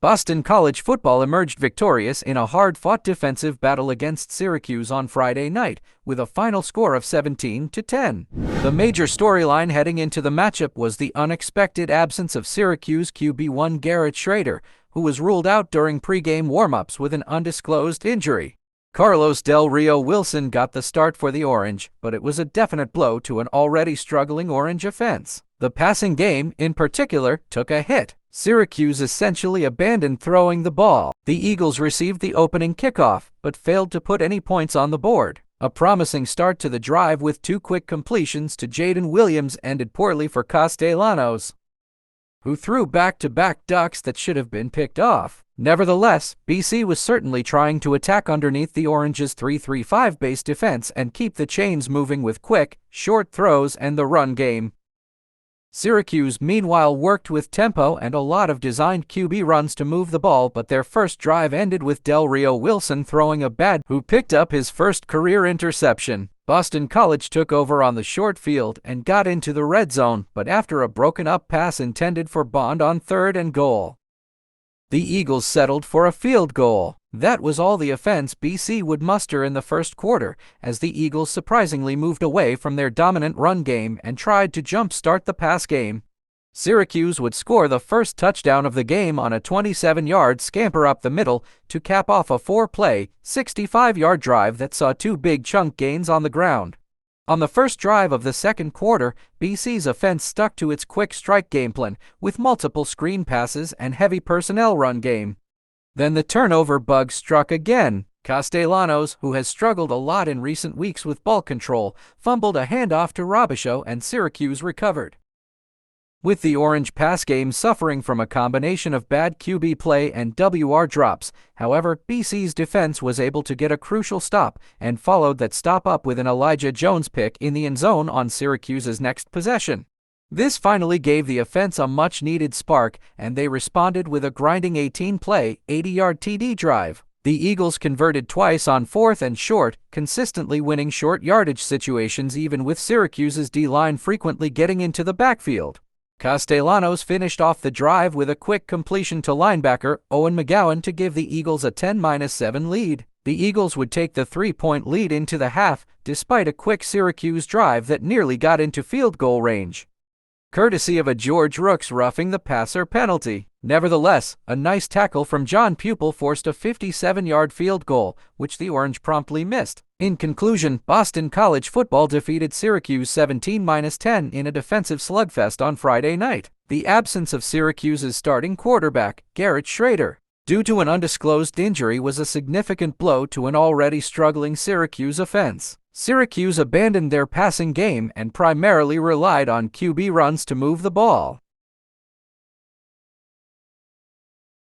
Boston College football emerged victorious in a hard-fought defensive battle against Syracuse on Friday night, with a final score of 17-10. The major storyline heading into the matchup was the unexpected absence of Syracuse QB1 Garrett Shrader, who was ruled out during pregame warm-ups with an undisclosed injury. Carlos Del Rio Wilson got the start for the Orange, but it was a definite blow to an already struggling Orange offense. The passing game, in particular, took a hit. Syracuse essentially abandoned throwing the ball. The Eagles received the opening kickoff, but failed to put any points on the board. A promising start to the drive with two quick completions to Jaden Williams ended poorly for Castellanos, who threw back-to-back ducks that should have been picked off. Nevertheless, BC was certainly trying to attack underneath the Orange's 3-3-5 base defense and keep the chains moving with quick, short throws and the run game. Syracuse, meanwhile, worked with tempo and a lot of designed QB runs to move the ball, but their first drive ended with Del Rio Wilson throwing a bad who picked up his first career interception. Boston College took over on the short field and got into the red zone, but after a broken-up pass intended for Bond on 3rd and goal, the Eagles settled for a field goal. That was all the offense BC would muster in the first quarter, as the Eagles surprisingly moved away from their dominant run game and tried to jump-start the pass game. Syracuse would score the first touchdown of the game on a 27-yard scamper up the middle to cap off a 4-play, 65-yard drive that saw two big chunk gains on the ground. On the first drive of the second quarter, BC's offense stuck to its quick strike game plan with multiple screen passes and heavy personnel run game. Then the turnover bug struck again. Castellanos, who has struggled a lot in recent weeks with ball control, fumbled a handoff to Robichaux and Syracuse recovered. With the Orange pass game suffering from a combination of bad QB play and WR drops, however, BC's defense was able to get a crucial stop and followed that stop up with an Elijah Jones pick in the end zone on Syracuse's next possession. This finally gave the offense a much-needed spark, and they responded with a grinding 18-play, 80-yard TD drive. The Eagles converted twice on 4th and short, consistently winning short yardage situations even with Syracuse's D-line frequently getting into the backfield. Castellanos finished off the drive with a quick completion to linebacker Owen McGowan to give the Eagles a 10-7 lead. The Eagles would take the 3-point lead into the half, despite a quick Syracuse drive that nearly got into field goal range, courtesy of a George Rooks roughing the passer penalty. Nevertheless, a nice tackle from John Pupil forced a 57-yard field goal, which the Orange promptly missed. In conclusion, Boston College football defeated Syracuse 17-10 in a defensive slugfest on Friday night. The absence of Syracuse's starting quarterback, Garrett Shrader, due to an undisclosed injury was a significant blow to an already struggling Syracuse offense. Syracuse abandoned their passing game and primarily relied on QB runs to move the ball.